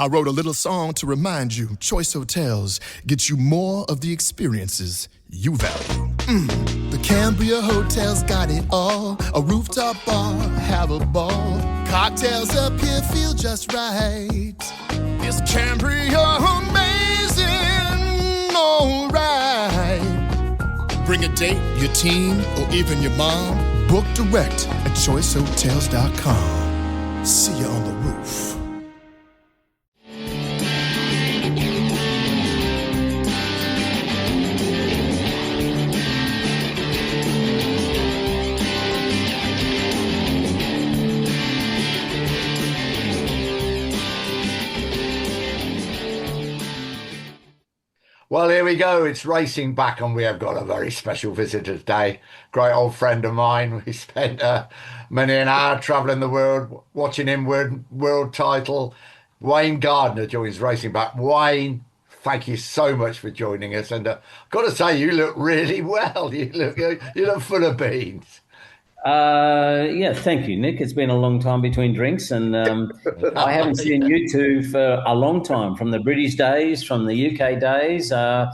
I wrote a little song to remind you Choice Hotels get you more of the experiences you value. The Cambria Hotel's got it all. A rooftop bar, have a ball. Cocktails up here feel just right. Is Cambria amazing? All right. Bring a date, your team, or even your mom. Book direct at choicehotels.com. See you on the roof. Well, here we go. It's racing back, and we have got a very special visitor today. Great old friend of mine. We spent many an hour travelling the world, watching him win world title. Wayne Gardner joins Racing Back. Wayne, thank you so much for joining us. And I've got to say, you look really well. You look full of beans. Yeah, thank you, Nick. It's been a long time between drinks, and I haven't seen you two for a long time, from the British days, from the UK days. My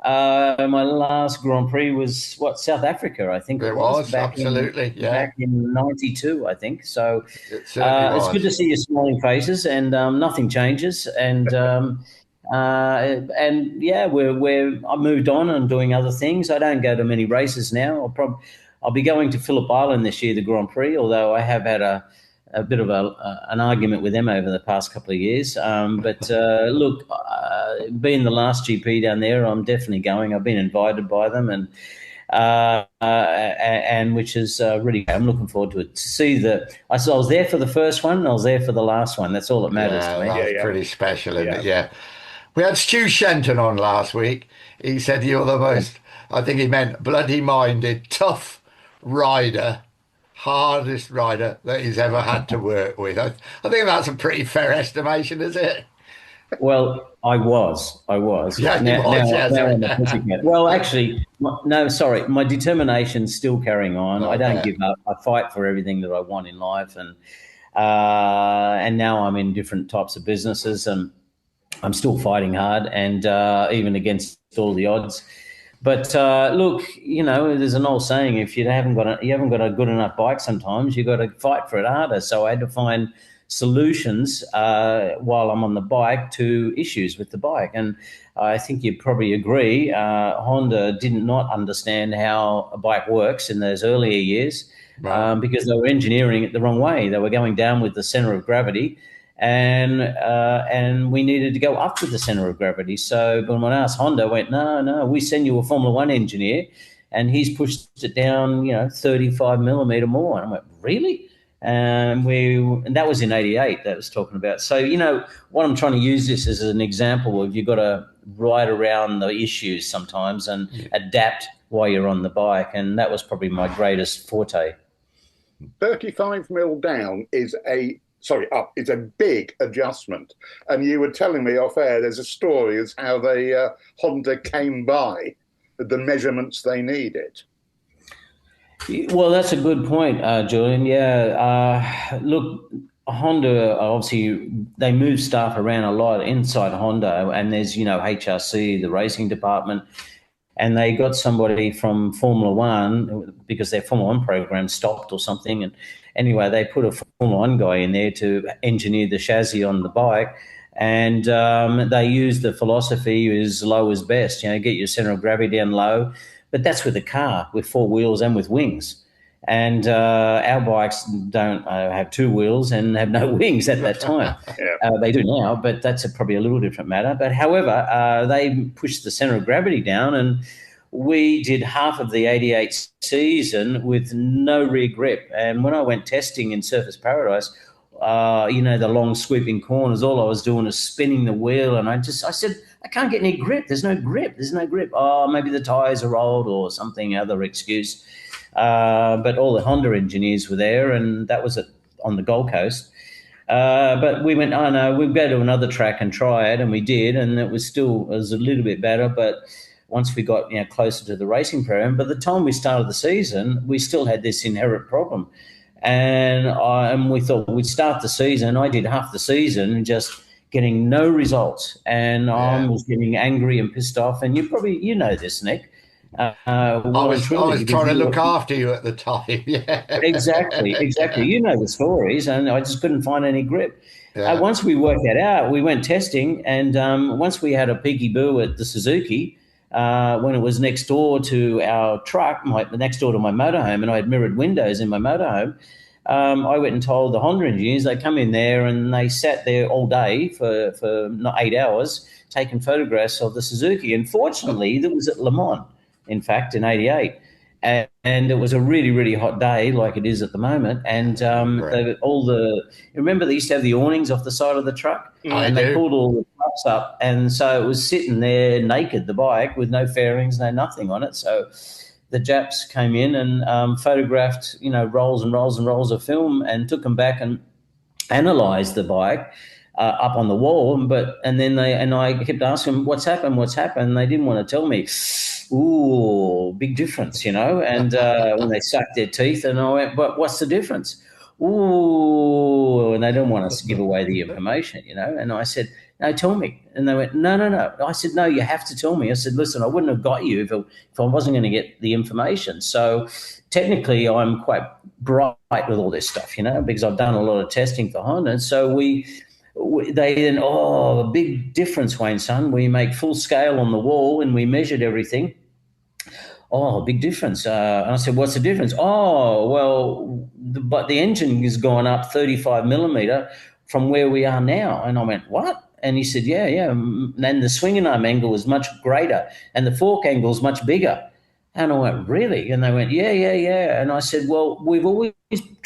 last Grand Prix was, South Africa, I think it was absolutely, back in 92, I think. So it's good to see your smiling faces, and nothing changes. And yeah, I moved on and doing other things. I don't go to many races now. I'll be going to Phillip Island this year, the Grand Prix, although I have had a bit of an argument with them over the past couple of years. But look, being the last GP down there, I'm definitely going. I've been invited by them, and which is really, I'm looking forward to it. To see I was there for the first one, and I was there for the last one. That's all that matters to me. That's pretty special, isn't it? Yeah. We had Stu Shenton on last week. He said you're the most, I think he meant bloody-minded, tough rider, hardest rider that he's ever had to work with. I think that's a pretty fair estimation, is it? Well, I was. Yeah, now, well, actually, sorry. My determination's still carrying on. I don't give up. I fight for everything that I want in life, and now I'm in different types of businesses, and I'm still fighting hard, and even against all the odds. But look, there's an old saying: if you haven't got a good enough bike, sometimes you got to fight for it harder. So I had to find solutions while I'm on the bike to issues with the bike, and I think you'd probably agree. Honda did not understand how a bike works in those earlier years, right. Because they were engineering it the wrong way. They were going down with the center of gravity. And we needed to go up with the center of gravity. So when I asked Honda, went, no, we send you a Formula One engineer, and he's pushed it down, 35 millimeter more. And I went, really? And that was in '88 that was talking about. So, what I'm trying to use this as an example of, you've got to ride around the issues sometimes and adapt while you're on the bike. And that was probably my greatest forte. 35 mil down is up, it's a big adjustment. And you were telling me off air, there's a story as how Honda came by the measurements they needed. Well, that's a good point, Julian. Yeah, look, Honda, obviously, they move staff around a lot inside Honda, and there's, HRC, the racing department, and they got somebody from Formula One because their Formula One program stopped or something. And anyway, they put a Formula One guy in there to engineer the chassis on the bike. And they used the philosophy is low is best, get your center of gravity down low. But that's with a car, with four wheels and with wings. And our bikes don't have two wheels and have no wings at that time. They do now, but that's probably a little different matter. But however, they pushed the center of gravity down, and we did half of the '88 season with no rear grip. And when I went testing in Surface Paradise, the long sweeping corners, all I was doing is spinning the wheel. And I said, I can't get any grip. There's no grip. Oh, maybe the tires are old or something, other excuse. But all the Honda engineers were there, and that was on the Gold Coast. But we went, oh no, we'll go to another track and try it, and we did, and it was a little bit better. But once we got closer to the racing program, by the time we started the season, we still had this inherent problem, and we thought we'd start the season. I did half the season and just getting no results. And I was getting angry and pissed off. And you know this, Nick. I was trying to look after you at the time. Yeah. Exactly. You know the stories, and I just couldn't find any grip. Yeah. Once we worked that out, we went testing, and once we had a peeky-boo at the Suzuki, when it was next door to our truck, next door to my motorhome, and I had mirrored windows in my motorhome, I went and told the Honda engineers. They come in there and they sat there all day for not 8 hours taking photographs of the Suzuki. And fortunately, that was at Le Mans, in fact, in '88. And it was a really, really hot day like it is at the moment. And remember they used to have the awnings off the side of the truck? They pulled all the trucks up. And so it was sitting there naked, the bike, with no fairings, no nothing on it. So the Japs came in and photographed, rolls and rolls and rolls of film and took them back and analysed the bike up on the wall. And I kept asking them, what's happened? And they didn't want to tell me. Ooh, big difference, and when they sucked their teeth, and I went, but what's the difference? Ooh, and they don't want us to give away the information, and I said, no, tell me. And they went, no. I said, no, you have to tell me. I said, listen, I wouldn't have got you if I wasn't going to get the information. So technically I'm quite bright with all this stuff, because I've done a lot of testing for Honda. And so they then, a big difference, Wayne, son. We make full scale on the wall and we measured everything. Oh, big difference. And I said, what's the difference? Oh, well, but the engine has gone up 35 millimeter from where we are now. And I went, what? And he said, yeah. And the swinging arm angle is much greater and the fork angle is much bigger. And I went, really? And they went, yeah. And I said, well, we've always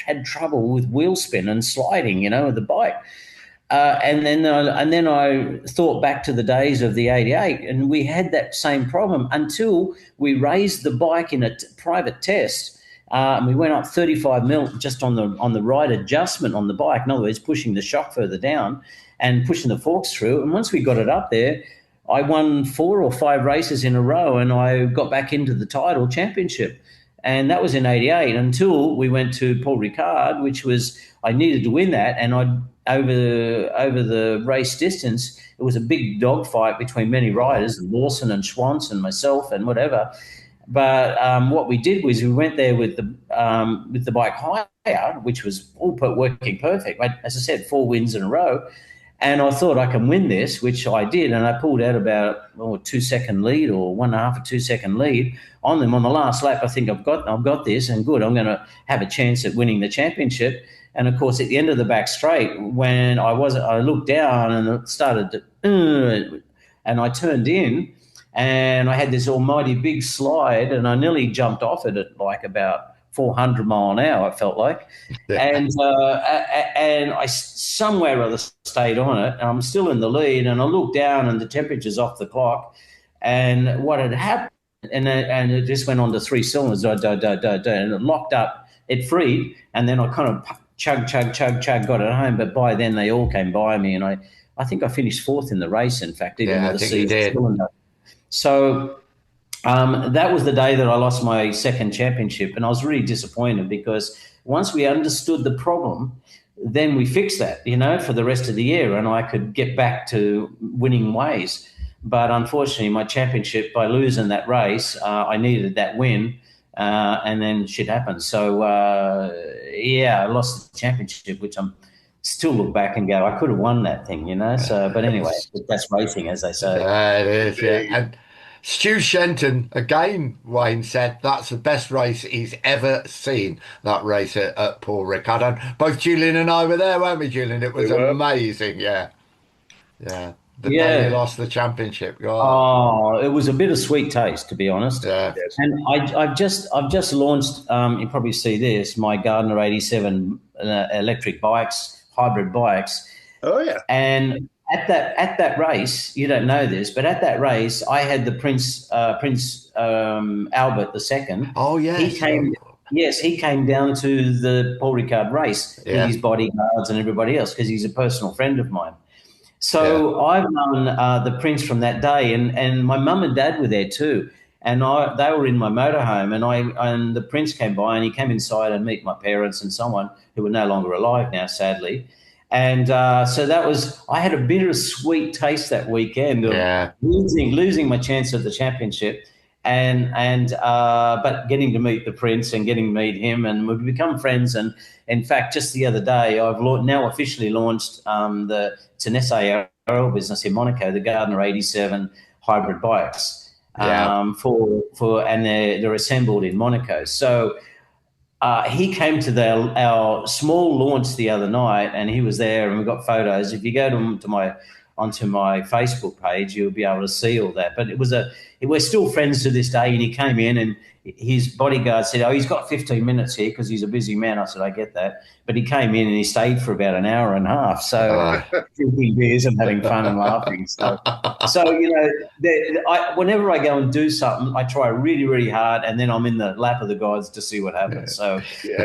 had trouble with wheel spin and sliding, with the bike. And then I thought back to the days of the '88, and we had that same problem until we raised the bike in a private test. And we went up 35 mil just on the right adjustment on the bike. In other words, pushing the shock further down and pushing the forks through. And once we got it up there, I won 4 or 5 races in a row, and I got back into the title championship. And that was in '88 until we went to Paul Ricard, which was I needed to win that, and over the race distance, it was a big dogfight between many riders, Lawson and Schwantz and myself and whatever. But what we did was we went there with the bike higher, which was all working perfect. As I said, 4 wins in a row. And I thought I can win this, which I did. And I pulled out about a 2-second lead or 1.5 or 2-second lead on them on the last lap. I think I've got this, and good. I'm going to have a chance at winning the championship. And of course, at the end of the back straight, when I looked down and it started to, and I turned in, and I had this almighty big slide, and I nearly jumped off it at like about 400 mile an hour, it felt like. And I somewhere or other stayed on it, and I'm still in the lead, and I looked down and the temperature's off the clock, and what had happened, and it just went on to 3 cylinders, and it locked up, it freed, and then I kind of chug, got it home, but by then they all came by me, and I think I finished 4th in the race, in fact, even with the seized cylinder. So that was the day that I lost my second championship, and I was really disappointed because once we understood the problem, then we fixed that, for the rest of the year, and I could get back to winning ways. But unfortunately, my championship, by losing that race, I needed that win, and then shit happened. So, I lost the championship, which I'm still look back and go, I could have won that thing, So, but anyway, that's racing, as they say. It is, yeah. And Stu Shenton, again, Wayne said that's the best race he's ever seen, that race at Paul Ricard. And both Julian and I were there, weren't we, Julian? It was amazing, yeah. The day he lost the championship. Oh, it was a bittersweet taste, to be honest. Yeah. And I've just launched, you probably see this, my Gardner 87 electric bikes, hybrid bikes. Oh, yeah. And at that race, you don't know this, but at that race, I had the Prince Albert II. Oh, yes. He came down to the Paul Ricard race with his bodyguards and everybody else because he's a personal friend of mine. So I've known the Prince from that day, and my mum and dad were there too. And they were in my motorhome, and the Prince came by, and he came inside and meet my parents and someone who were no longer alive now, sadly. And so I had a bittersweet taste that weekend of losing my chance at the championship, but getting to meet the Prince and getting to meet him, and we've become friends. And in fact, just the other day, I've now officially launched it's an SARL business in Monaco, the Gardner 87 hybrid bikes, and they're assembled in Monaco. So. He came to our small launch the other night, and he was there, and we got photos. If you go onto my Facebook page, you'll be able to see all that. But we're still friends to this day. And he came in, and his bodyguard said, "Oh, he's got 15 minutes here because he's a busy man." I said, "I get that." But he came in and he stayed for about an hour and a half, so drinking beers and having fun and laughing. So whenever I go and do something, I try really, really hard, and then I'm in the lap of the gods to see what happens.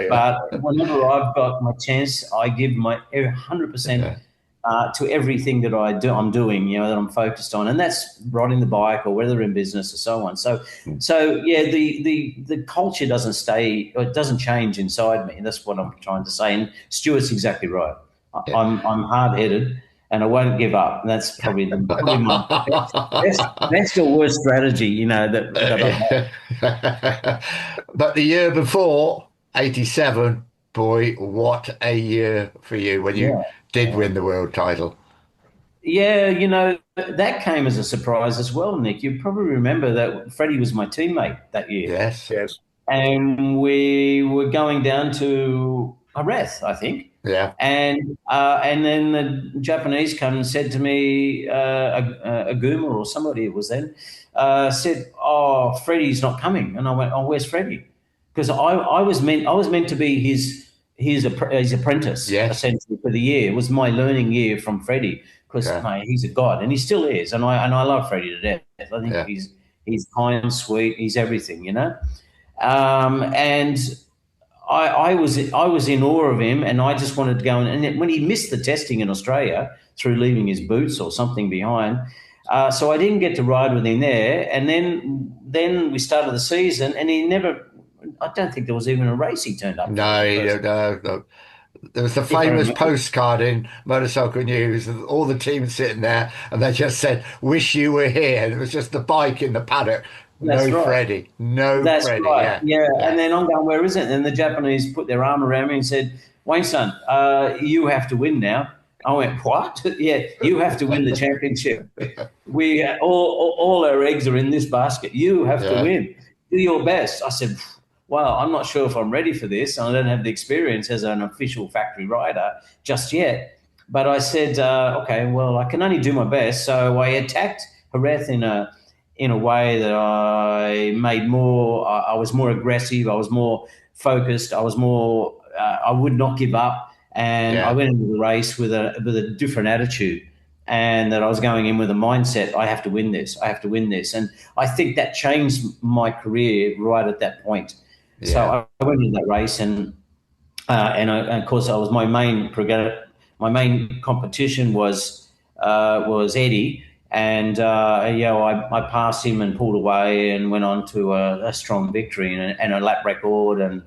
But whenever I've got my chance, I give my 100%. To everything that I'm doing, that I'm focused on, and that's riding the bike or whether in business or so on. So the culture it doesn't change inside me. That's what I'm trying to say. And Stuart's exactly right. I'm hard-headed, and I won't give up. And that's probably my best or worst strategy, that I have. But the year before, 87, boy, what a year for you when you did win the world title. Yeah, that came as a surprise as well, Nick. You probably remember that Freddie was my teammate that year. Yes. And we were going down to Jerez, I think. Yeah. And then the Japanese come and said to me, a Guma or somebody it was then, said, "Oh, Freddie's not coming." And I went, "Oh, where's Freddie?" Because I was meant to be his apprentice, essentially, for the year. It was my learning year from Freddie, because he's a god, and he still is, and I love Freddie to death. I think he's kind, sweet, he's everything, and I was in awe of him, and I just wanted to go. And when he missed the testing in Australia through leaving his boots or something behind, so I didn't get to ride with him there. And then we started the season, and he never. I don't think there was even a race he turned up. No. There was the famous postcard in Motorcycle News of all the teams sitting there, and they just said, "Wish you were here." And it was just the bike in the paddock. That's right. Freddie. That's Freddie. Right. Yeah. And then I'm going, "Where is it?" And the Japanese put their arm around me and said, "Wayne-san, you have to win now." I went, "What?" "Yeah, you have to win the championship. We all our eggs are in this basket. You have to win. Do your best." I said, "Well, I'm not sure if I'm ready for this. I don't have the experience as an official factory rider just yet." But I said, "Okay, well, I can only do my best." So I attacked Jerez in a way that I made more. I was more aggressive. I was more focused. I was more. I would not give up, and I went into the race with a different attitude. And that I was going in with a mindset, I have to win this. I have to win this. And I think that changed my career right at that point. Yeah. So I went into that race, and of course, my main competition was Eddie, and I passed him and pulled away and went on to a strong victory and a lap record, and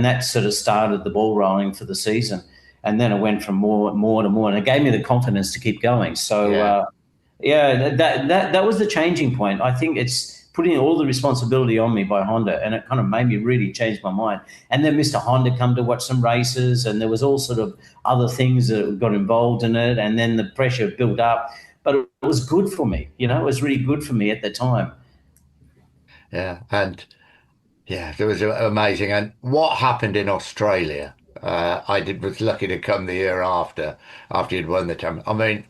that sort of started the ball rolling for the season. And then it went from more to more, and it gave me the confidence to keep going. So that was the changing point. I think it's putting all the responsibility on me by Honda, and it kind of made me really change my mind. And then Mr. Honda come to watch some races, and there was all sort of other things that got involved in it, and then the pressure built up. But it was good for me, it was really good for me at the time. Yeah, and it was amazing. And what happened in Australia? Was lucky to come the year after you'd won the tournament. I mean,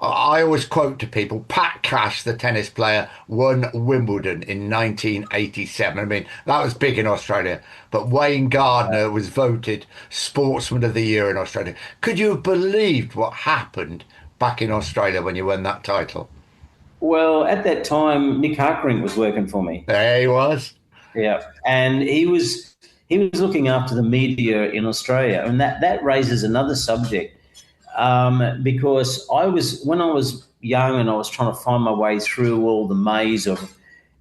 I always quote to people, Pat Cash, the tennis player, won Wimbledon in 1987. I mean, that was big in Australia. But Wayne Gardner was voted Sportsman of the Year in Australia. Could you have believed what happened back in Australia when you won that title? Well, at that time, Nick Harkering was working for me. There he was. Yeah, and he was looking after the media in Australia, and that raises another subject. Because when I was young and I was trying to find my way through all the maze of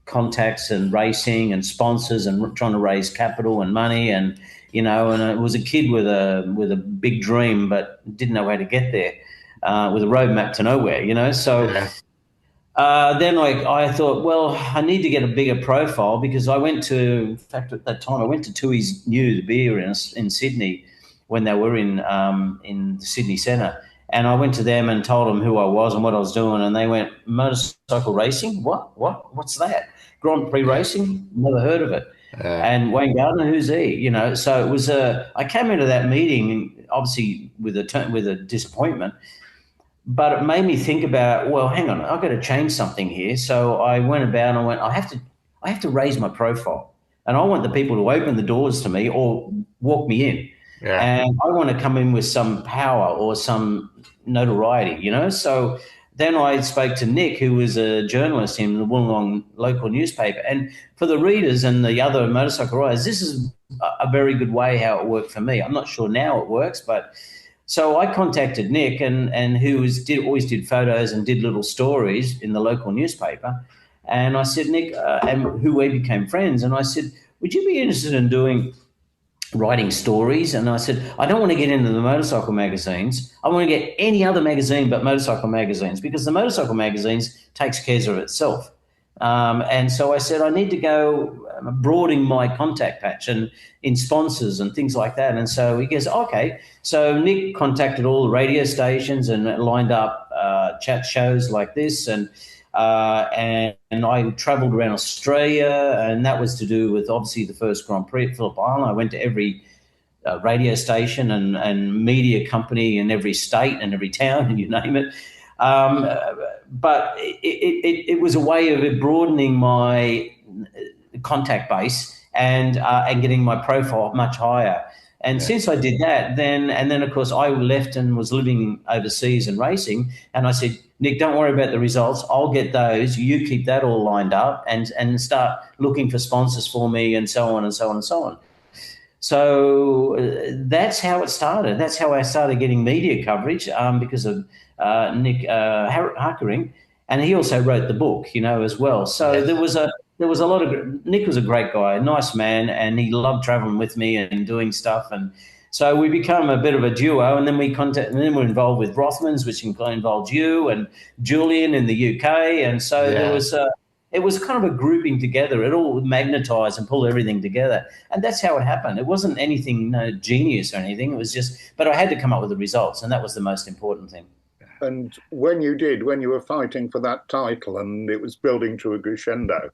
contacts and racing and sponsors and trying to raise capital and money, and and I was a kid with a big dream, but didn't know how to get there, with a roadmap to nowhere. So Yeah. then I thought, well, I need to get a bigger profile, because in fact, at that time, I went to Tui's New, the beer in Sydney, when they were in the Sydney Centre. And I went to them and told them who I was and what I was doing. And they went, motorcycle racing? What's that? Grand Prix racing? Never heard of it. And Wayne Gardner, who's he? So it was I came into that meeting obviously with a disappointment, but it made me think about, well, hang on, I've got to change something here. So I went about and I went, I have to raise my profile, and I want the people to open the doors to me or walk me in. Yeah. And I want to come in with some power or some notoriety, So then I spoke to Nick, who was a journalist in the Wollongong local newspaper. And for the readers and the other motorcycle riders, this is a very good way how it worked for me. I'm not sure now it works, but so I contacted Nick, and who always did photos and did little stories in the local newspaper. And I said, Nick, and who we became friends, and I said, would you be interested in writing stories? And I said, I don't want to get into the motorcycle magazines. I want to get any other magazine but motorcycle magazines, because the motorcycle magazines takes care of itself. And so I said, I need to go broadening my contact patch and in sponsors and things like that. And so he goes, okay. So Nick contacted all the radio stations and lined up chat shows like this. And I travelled around Australia, and that was to do with obviously the first Grand Prix at Phillip Island. I went to every radio station and media company in every state and every town, and you name it. But it was a way of broadening my contact base and getting my profile much higher. And since I did that, then of course I left and was living overseas and racing. And I said, Nick, don't worry about the results. I'll get those. You keep that all lined up and start looking for sponsors for me, and so on and so on and so on. So that's how it started. That's how I started getting media coverage, because of Nick Huckering, and he also wrote the book, as well. So there was a lot of. Nick was a great guy, a nice man, and he loved traveling with me and doing stuff. And so we become a bit of a duo. And then we're involved with Rothmans, which involved you and Julian in the UK. And so there was. It was kind of a grouping together. It all magnetized and pulled everything together. And that's how it happened. It wasn't anything genius or anything. It was just, but I had to come up with the results, and that was the most important thing. And when you were fighting for that title and it was building to a crescendo,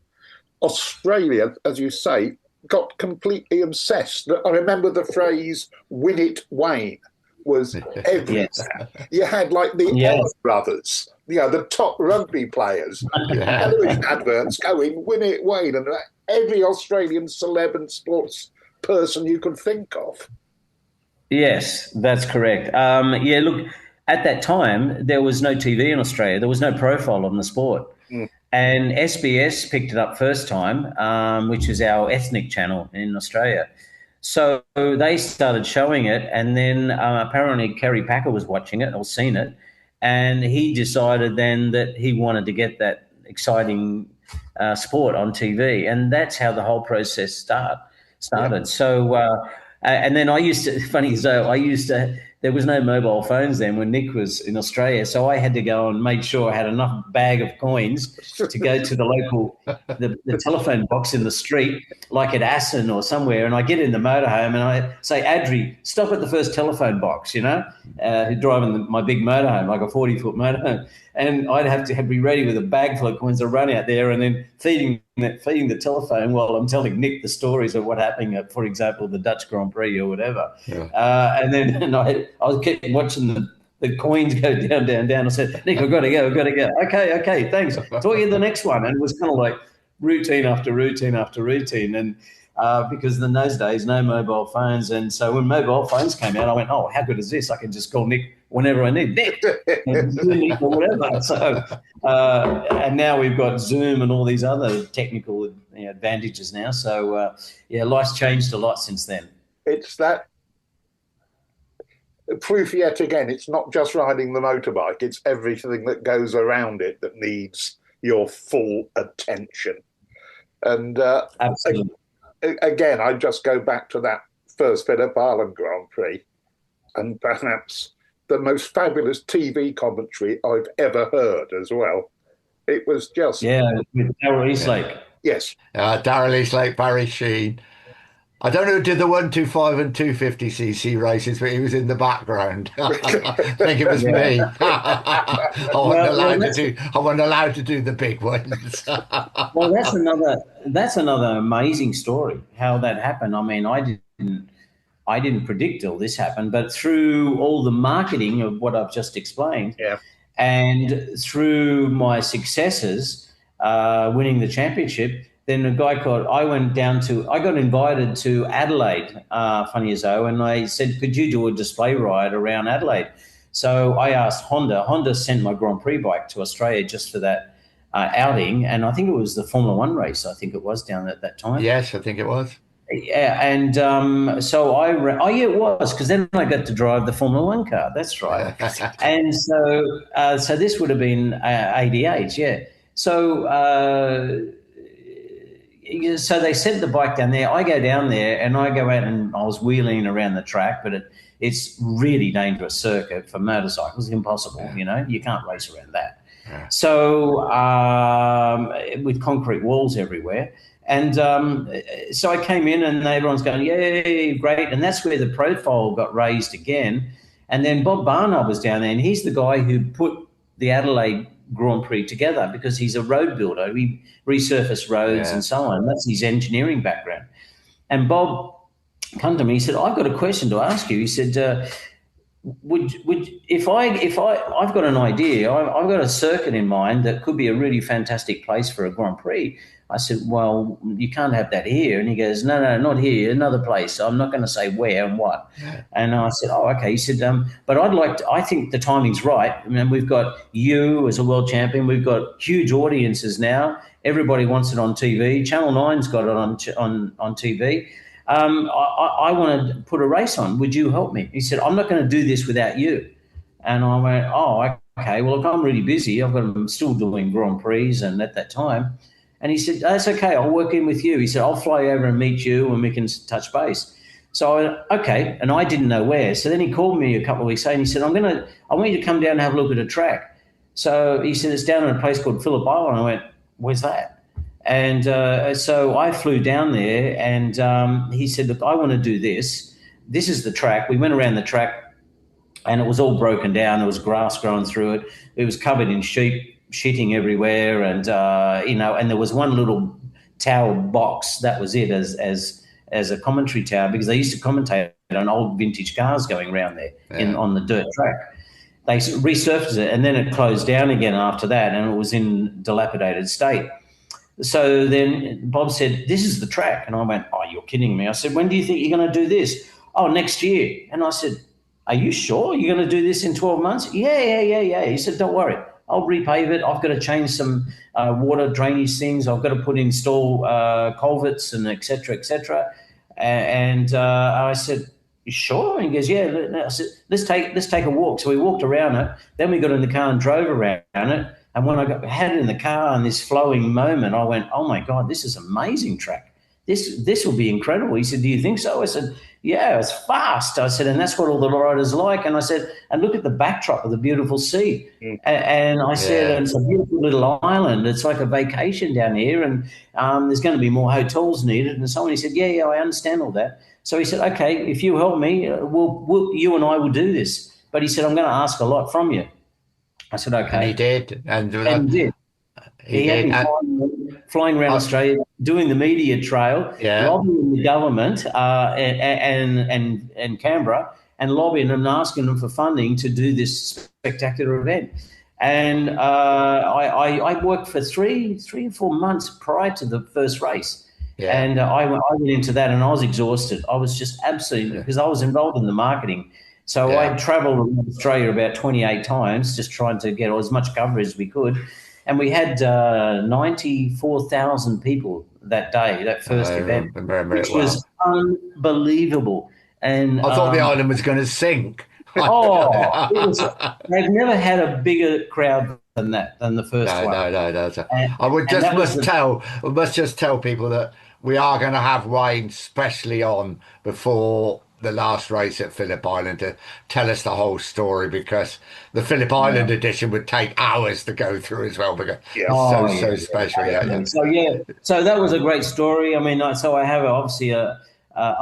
Australia, as you say, got completely obsessed. I remember the phrase "win it, Wayne" was everywhere. Yes. You had like the Ellis brothers, the top rugby players, television adverts going "win it, Wayne," and every Australian celeb and sports person you could think of. Yes, that's correct. Look, at that time, there was no TV in Australia. There was no profile on the sport. And SBS picked it up first time, which is our ethnic channel in Australia. So they started showing it, and then apparently Kerry Packer was watching it or seen it, and he decided then that he wanted to get that exciting sport on TV, and that's how the whole process started. Yeah. So, and then there was no mobile phones then when Nick was in Australia, so I had to go and make sure I had enough bag of coins to go to the local, the telephone box in the street, like at Aston or somewhere, and I get in the motorhome and I say, Adri, stop at the first telephone box, driving my big motorhome, like a 40-foot motorhome, and I'd have to be ready with a bag full of coins to run out there and then feeding the telephone while I'm telling Nick the stories of what happened at, for example, the Dutch Grand Prix or whatever. And I was kept watching the coins go down. I said, Nick, I've got to go. Okay, thanks. Talk to you the next one. And it was kind of like routine after routine after routine. And because in those days, no mobile phones. And so when mobile phones came out, I went, oh, how good is this? I can just call Nick whenever I need Nick or whatever. So, and now we've got Zoom and all these other technical advantages now. So, life's changed a lot since then. It's that proof yet again. It's not just riding the motorbike. It's everything that goes around it that needs your full attention. And Absolutely. Again, I just go back to that first Phillip Island Grand Prix, and perhaps the most fabulous TV commentary I've ever heard as well. It was just... Yeah, with Darrell Eastlake. Yes. Darrell Eastlake, Barry Sheen. I don't know who did the 125 and 250cc races, but he was in the background. I think it was me. I wasn't allowed to do the big ones. Well, that's another amazing story, how that happened. I mean, I didn't predict all this happened, but through all the marketing of what I've just explained, and through my successes, winning the championship, then I got invited to Adelaide, funny as though, and I said, could you do a display ride around Adelaide? So I asked Honda. Honda sent my Grand Prix bike to Australia just for that outing, and I think it was the Formula One race, I think it was down at that time. Yes, I think it was. Yeah, and so it was, because then I got to drive the Formula One car. That's right. And so this would have been 88, yeah. So they sent the bike down there. I go down there and I go out, and I was wheeling around the track, but it's really dangerous circuit for motorcycles, impossible, you can't race around that. Yeah. So with concrete walls everywhere. And so I came in and everyone's going, yay, great. And that's where the profile got raised again. And then Bob Barnard was down there, and he's the guy who put the Adelaide Grand Prix together because he's a road builder. He resurfaced roads and so on. That's his engineering background. And Bob come to me, he said, I've got a question to ask you. He said, if I've got an idea, I've got a circuit in mind that could be a really fantastic place for a Grand Prix. I said, well, you can't have that here. And he goes, no, not here, another place. I'm not going to say where and what. Yeah. And I said, oh, okay. He said, but I think the timing's right. I mean, we've got you as a world champion. We've got huge audiences now. Everybody wants it on TV. Channel 9's got it on TV. I want to put a race on. Would you help me? He said, I'm not going to do this without you. And I went, oh, okay. Well, look, I'm really busy. I'm still doing Grand Prix and at that time. And he said, that's okay, I'll work in with you. He said, I'll fly over and meet you and we can touch base. So I went, okay, and I didn't know where. So then he called me a couple of weeks later and he said, I want you to come down and have a look at a track. So he said, it's down in a place called Phillip Island. I went, where's that? And so I flew down there and he said, look, I want to do this. This is the track. We went around the track and it was all broken down. There was grass growing through it. It was covered in sheep shitting everywhere, and and there was one little tower box, that was it, as a commentary tower, because they used to commentate on old vintage cars going around there on the dirt track. They resurfaced it and then it closed down again after that, and it was in dilapidated state. So then Bob said, this is the track. And I went, oh, you're kidding me. I said, when do you think you're going to do this? Oh, next year. And I said, are you sure you're going to do this in 12 months? Yeah. He said, don't worry. I'll repave it. I've got to change some water drainage things. I've got to install culverts and et cetera. And I said, you sure? And he goes, yeah. I said, let's take a walk. So we walked around it. Then we got in the car and drove around it. And when I had it in the car and this flowing moment, I went, oh my God, this is amazing track. This will be incredible. He said, do you think so? I said, yeah, it's fast. I said, and that's what all the riders like. And I said, and look at the backdrop of the beautiful sea. And I said, and it's a beautiful little island. It's like a vacation down here, and there's going to be more hotels needed. And so on. He said, yeah, I understand all that. So he said, okay, if you help me, you and I will do this. But he said, I'm going to ask a lot from you. I said, okay. And he did. And he did. He had me flying around Australia, doing the media trail, lobbying the government and Canberra, and lobbying and asking them for funding to do this spectacular event. And I worked for three or 4 months prior to the first race. Yeah. And I went into that and I was exhausted. I was just absolutely, because I was involved in the marketing. So I traveled around Australia about 28 times, just trying to get as much coverage as we could. And we had 94,000 people that day, that first event, which was unbelievable. And I thought the island was going to sink. They've never had a bigger crowd than the first one. No. I must just tell people that we are going to have Wayne specially on before the last race at Phillip Island to tell us the whole story, because the Phillip Island edition would take hours to go through as well, because it's so special. So that was a great story. I mean, so I have obviously a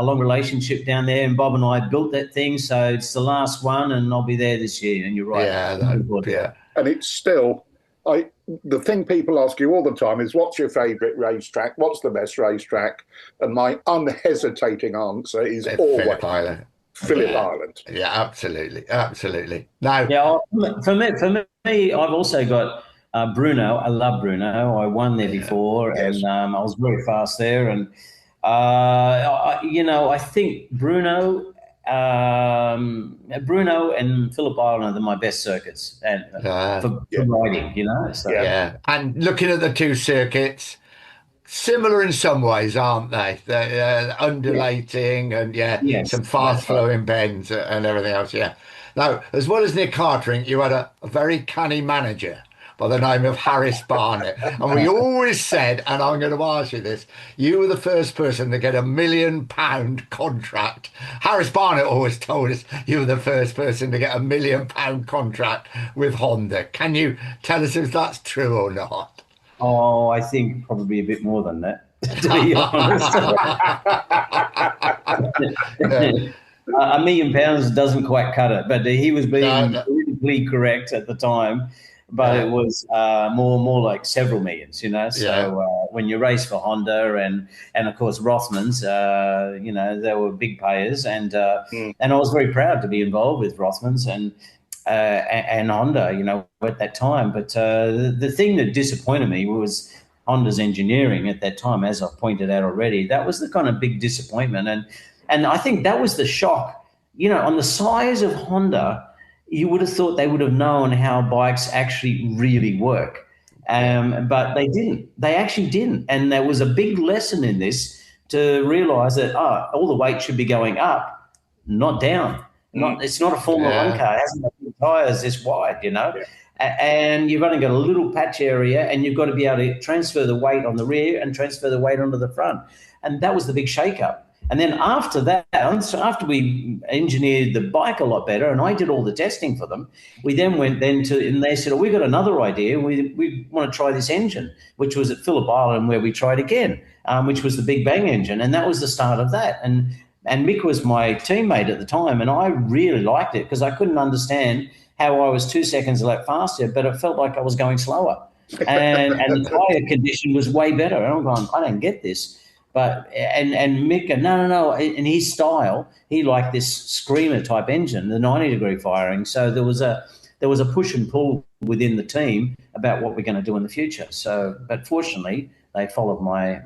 long relationship down there, and Bob and I built that thing. So it's the last one, and I'll be there this year. And you're right. And it's still, the thing people ask you all the time is, what's your favourite racetrack? What's the best racetrack? And my unhesitating answer is always Phillip Island. Phillip Island. Yeah, absolutely. Now, for me, I've also got Bruno. I love Bruno. I won there before, and I was very fast there. And I think Bruno and Phillip Island are my best circuits, and for riding. And looking at the two circuits, similar in some ways, aren't they? They're undulating and some fast flowing bends and everything else. Yeah. Now, as well as Nick Cartering, you had a very canny manager by the name of Harris Barnett. And we always said, and I'm going to ask you this, you were the first person to get £1 million contract. Harris Barnett always told us you were the first person to get £1 million contract with Honda. Can you tell us if that's true or not? Oh, I think probably a bit more than that, to be honest. £1 million doesn't quite cut it, but he was being politically correct at the time. But it was more like several millions, So when you race for Honda and of course Rothmans, they were big payers, and I was very proud to be involved with Rothmans and Honda, at that time. But the thing that disappointed me was Honda's engineering at that time, as I've pointed out already. That was the kind of big disappointment, and I think that was the shock. On the size of Honda, you would have thought they would have known how bikes actually really work. But they didn't. They actually didn't. And there was a big lesson in this to realise that all the weight should be going up, not down. It's not a Formula One car. It hasn't got big tyres this wide, And you've only got a little patch area, and you've got to be able to transfer the weight on the rear and transfer the weight onto the front. And that was the big shake-up. And then after that, so after we engineered the bike a lot better, and I did all the testing for them, we then went and they said, we've got another idea. We want to try this engine, which was at Phillip Island, where we tried again, which was the Big Bang engine. And that was the start of that. And Mick was my teammate at the time, and I really liked it because I couldn't understand how I was 2 seconds a lap faster, but it felt like I was going slower. And the tyre condition was way better. And I'm going, I don't get this. But and Mick, no, in his style, he liked this screamer type engine, the 90-degree firing. So there was a push and pull within the team about what we're going to do in the future. So, but fortunately, they followed my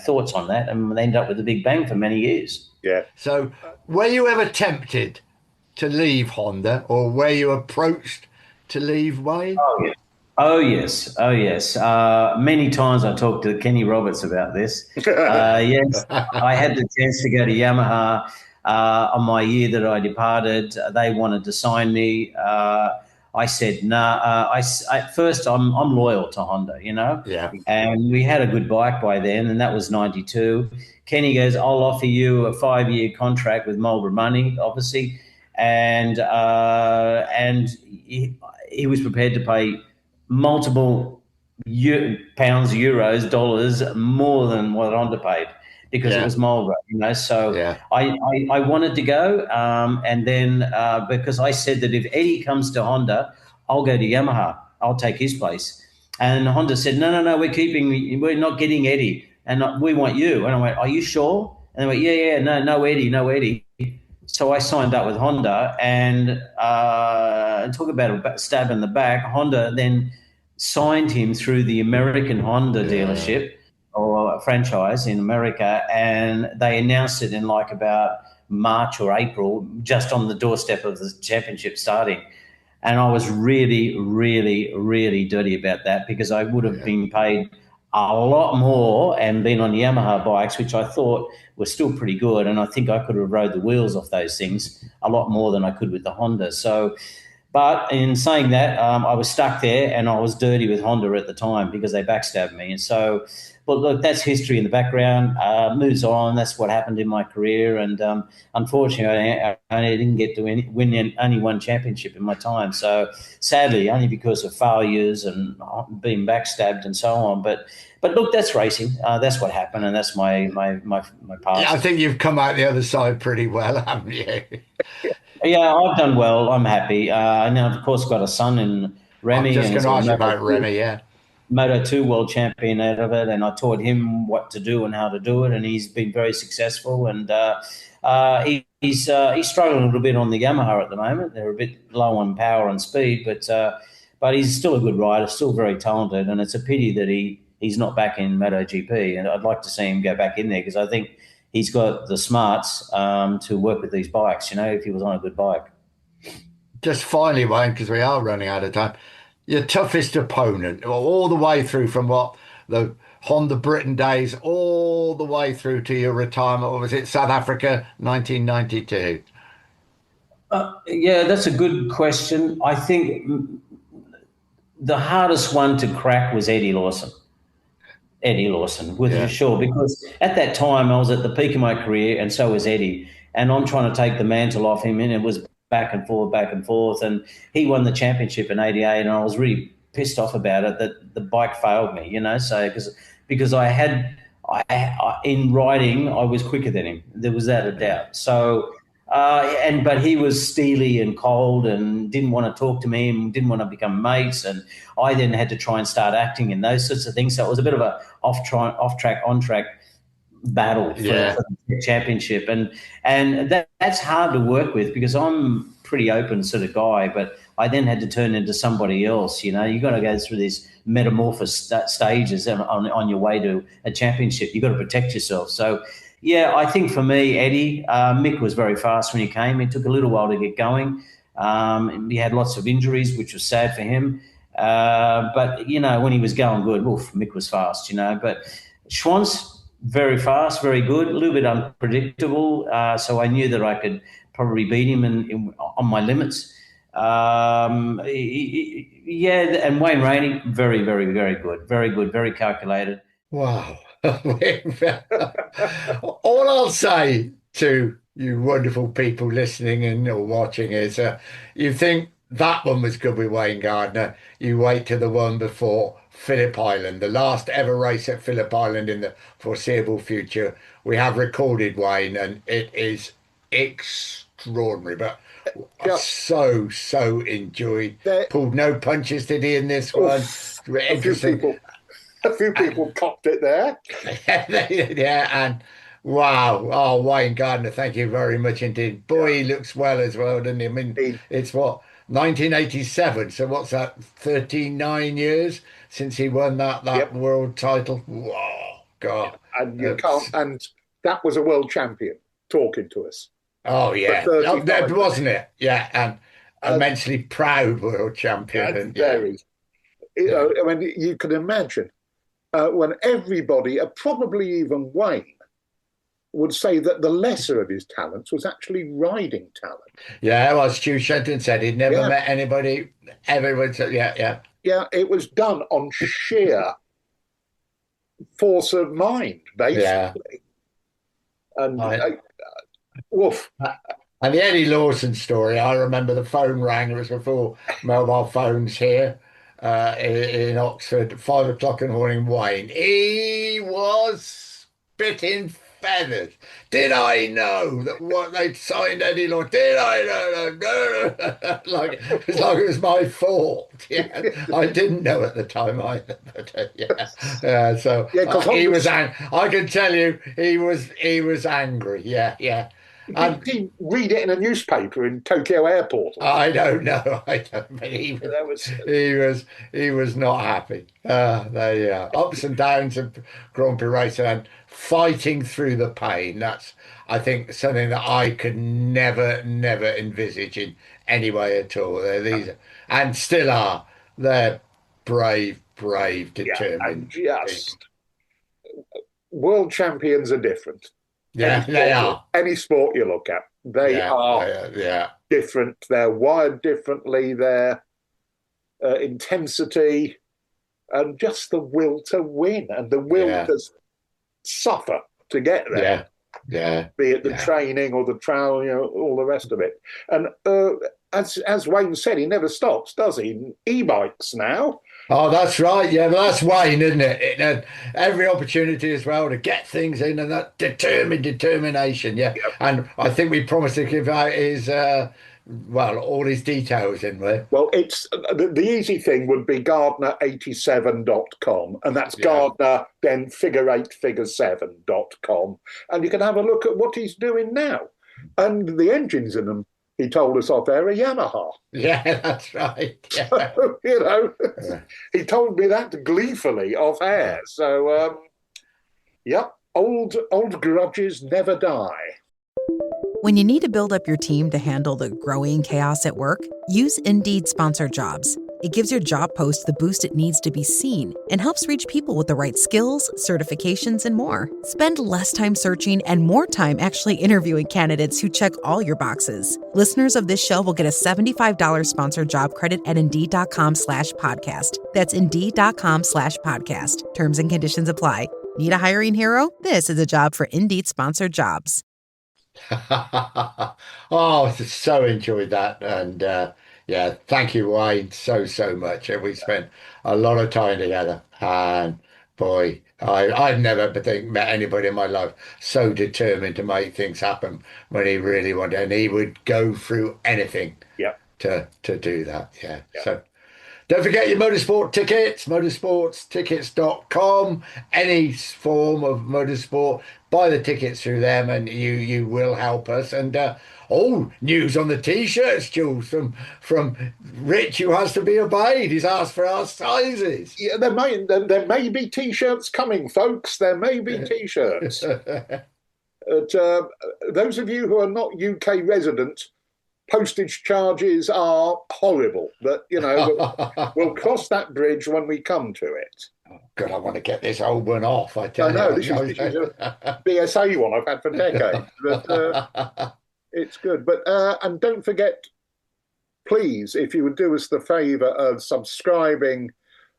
thoughts on that, and they ended up with the Big Bang for many years. Yeah. So, were you ever tempted to leave Honda, or were you approached to leave Wayne? Oh yes. Many times I talked to Kenny Roberts about this. Yes, I had the chance to go to Yamaha on my year that I departed. They wanted to sign me. I said nah. At first I'm loyal to Honda, Yeah. And we had a good bike by then, and that was '92. Kenny goes, I'll offer you a 5-year contract with Marlboro money, obviously, and he was prepared to pay multiple pounds, euros, dollars more than what Honda paid because it was Marlboro, So I wanted to go, and then because I said that if Eddie comes to Honda, I'll go to Yamaha. I'll take his place. And Honda said, no, we're not getting Eddie, and we want you. And I went, are you sure? And they went, no Eddie. So I signed up with Honda, and talk about a stab in the back. Honda then signed him through the American Honda dealership or franchise in America, and they announced it in like about March or April, just on the doorstep of the championship starting. And I was really, really, really dirty about that because I would have been paid a lot more and been on Yamaha bikes, which I thought were still pretty good. And I think I could have rode the wheels off those things a lot more than I could with the Honda. So, but in saying that, I was stuck there and I was dirty with Honda at the time because they backstabbed me. And so, but look, that's history in the background. Moves on. That's what happened in my career, and unfortunately, I didn't get to win only one championship in my time. So sadly, only because of failures and being backstabbed and so on. But look, that's racing. That's what happened, and that's my past. Yeah, I think you've come out the other side pretty well, haven't you? Yeah, I've done well. I'm happy. And now, of course, got a son in Remy. I'm just and going he's to a ask you about Remy, yeah. Moto 2 world champion out of it, and I taught him what to do and how to do it, and he's been very successful. And he's struggling a little bit on the Yamaha at the moment. They're a bit low on power and speed, but he's still a good rider, still very talented, and it's a pity that he's not back in MotoGP. And I'd like to see him go back in there because I think he's got the smarts to work with these bikes, if he was on a good bike. Just finally, Wayne, because we are running out of time, your toughest opponent, all the way through from the Honda Britain days, all the way through to your retirement, or was it South Africa, 1992? Yeah, that's a good question. I think the hardest one to crack was Eddie Lawson. For sure, because at that time I was at the peak of my career, and so was Eddie, and I'm trying to take the mantle off him, and it was back and forth, and he won the championship in '88, and I was really pissed off about it that the bike failed me, so because I in riding I was quicker than him, there was that a doubt. So but he was steely and cold and didn't want to talk to me and didn't want to become mates, and I then had to try and start acting and those sorts of things. So it was a bit of a off track, on track battle for the championship, and that's hard to work with because I'm pretty open sort of guy, but I then had to turn into somebody else. You got to go through these metamorphosis stages on your way to a championship. You got to protect yourself. So yeah, I think for me, Eddie, Mick was very fast when he came. It took a little while to get going. He had lots of injuries, which was sad for him. But when he was going good, Mick was fast. But Schwantz, very fast, very good, a little bit unpredictable. So I knew that I could probably beat him on my limits. And Wayne Rainey, very, very, very good, very calculated. Wow. All I'll say to you wonderful people listening and or watching is you think that one was good with Wayne Gardner, you wait till the one before Phillip Island, the last ever race at Phillip Island in the foreseeable future. We have recorded Wayne, and it is extraordinary, but so enjoyed. Pulled no punches, did he, in this one? Interesting. A few people copped it there. Yeah, and wow. Oh, Wayne Gardner, thank you very much indeed. Boy, he looks well as well, doesn't he? I mean, it's 1987, so what's that, 39 years since he won that world title? Wow, God. And and that was a world champion talking to us. Oh, yeah. Wasn't it? Yeah, and immensely proud world champion. Very. I mean, you can imagine when everybody, probably even Wayne, would say that the lesser of his talents was actually riding talent. Yeah, well, Stu Shenton said he'd never met anybody, everyone said, yeah. Yeah, it was done on sheer force of mind, basically. Yeah. And woof. And the Eddie Lawson story, I remember the phone rang, it was before mobile phones here. In Oxford, 5 o'clock in the morning, Wayne. He was spitting feathers. Did I know that what they'd signed Eddie Lawson? Did I know? Like it was my fault. Yeah, I didn't know at the time either. But, so he was. I can tell you, he was angry. Yeah. Did he read it in a newspaper in Tokyo Airport? I don't know. But he was not happy. There you are. Ups and downs of Grand Prix racing and fighting through the pain. That's, I think, something that I could never envisage in any way at all. And still are. They're brave, determined. Yeah, and just world champions are different. Yeah, they are. Any sport you look at, they are different. They're wired differently. Their intensity, and just the will to win and the will to suffer to get there. Be it the training or the trial, all the rest of it. And as Wayne said, he never stops, does he? E-bikes now. Oh, that's right. Yeah, well, that's Wayne, isn't it? It had every opportunity as well to get things in, and that determination. Yeah, and I think we promised to give out his all his details in there. Well, it's the easy thing would be Gardner87.com, and that's Gardner, then figure8figure7.com, and you can have a look at what he's doing now. And the engines in them, he told us off air, are Yamaha. Yeah, that's right. Yeah. So, he told me that gleefully off air. So, old grudges never die. When you need to build up your team to handle the growing chaos at work, use Indeed Sponsored Jobs. It gives your job post the boost it needs to be seen and helps reach people with the right skills, certifications, and more. Spend less time searching and more time actually interviewing candidates who check all your boxes. Listeners of this show will get a $75 sponsored job credit at Indeed.com/podcast. That's Indeed.com/podcast. Terms and conditions apply. Need a hiring hero? This is a job for Indeed Sponsored Jobs. Oh, so enjoyed that, and thank you, Wayne, so much. We spent a lot of time together, and boy, I've never met anybody in my life so determined to make things happen when he really wanted, and he would go through anything to do that. So don't forget your motorsport tickets, motorsportstickets.com, any form of motorsport. Buy the tickets through them and you will help us. And news on the T-shirts, Jules, from Rich, who has to be obeyed. He's asked for our sizes. Yeah, there may be T-shirts coming, folks. There may be T-shirts. Those of you who are not UK resident, postage charges are horrible. But, we'll cross that bridge when we come to it. Oh, God, I want to get this old one off. I tell you. I know, this is a BSA one I've had for decades. But it's good. But and don't forget, please, if you would do us the favour of subscribing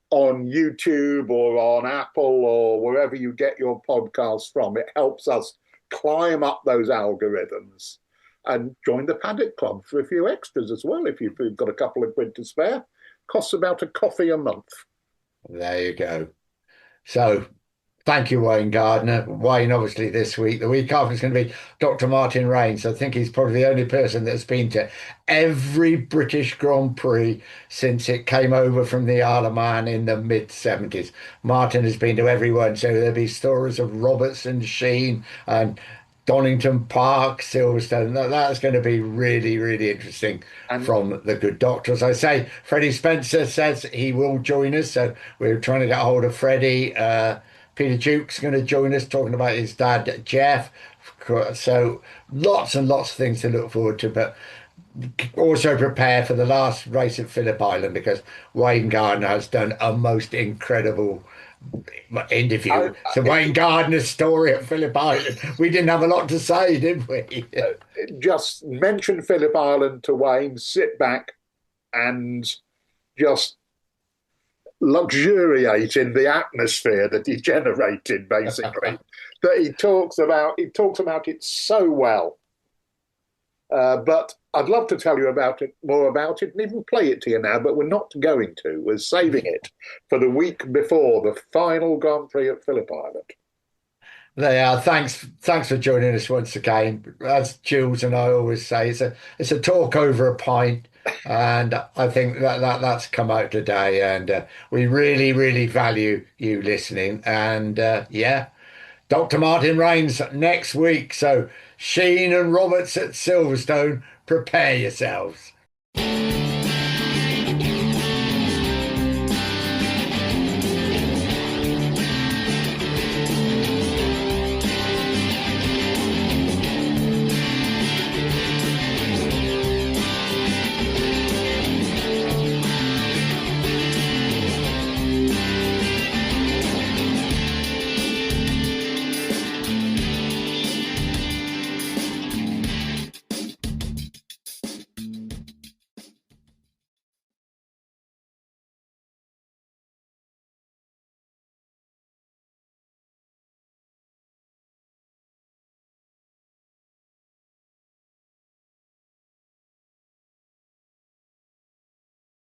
on YouTube or on Apple or wherever you get your podcasts from. It helps us climb up those algorithms. And join the Paddock Club for a few extras as well if you've got a couple of quid to spare. Costs about a coffee a month. There you go. So thank you, Wayne Gardner. Wayne, obviously, this week. The week after is going to be Dr. Martin Rains. I think he's probably the only person that's been to every British Grand Prix since it came over from the Isle of Man in the mid-70s. Martin has been to every one. So there'll be stories of Roberts and Sheen and Donington Park, Silverstone. That's going to be really, really interesting from the good doctor. As I say, Freddie Spencer says he will join us. So we're trying to get a hold of Freddie. Peter Duke's going to join us talking about his dad, Jeff. So lots and lots of things to look forward to. But also prepare for the last race at Phillip Island because Wayne Gardner has done a most incredible interview. So Wayne Gardner's story at Phillip Island. We didn't have a lot to say, did we? Just mention Phillip Island to Wayne, sit back and just luxuriate in the atmosphere that he generated, basically. That he talks about it so well. But I'd love to tell you more about it and even play it to you now, but we're not going to. We're saving it for the week before the final Grand Prix at Phillip Island. They are. Thanks for joining us once again. As Jules and I always say, it's a talk over a pint, and I think that's come out today. And we really, really value you listening. And Dr. Martin Rains next week. So Sheen and Roberts at Silverstone, prepare yourselves.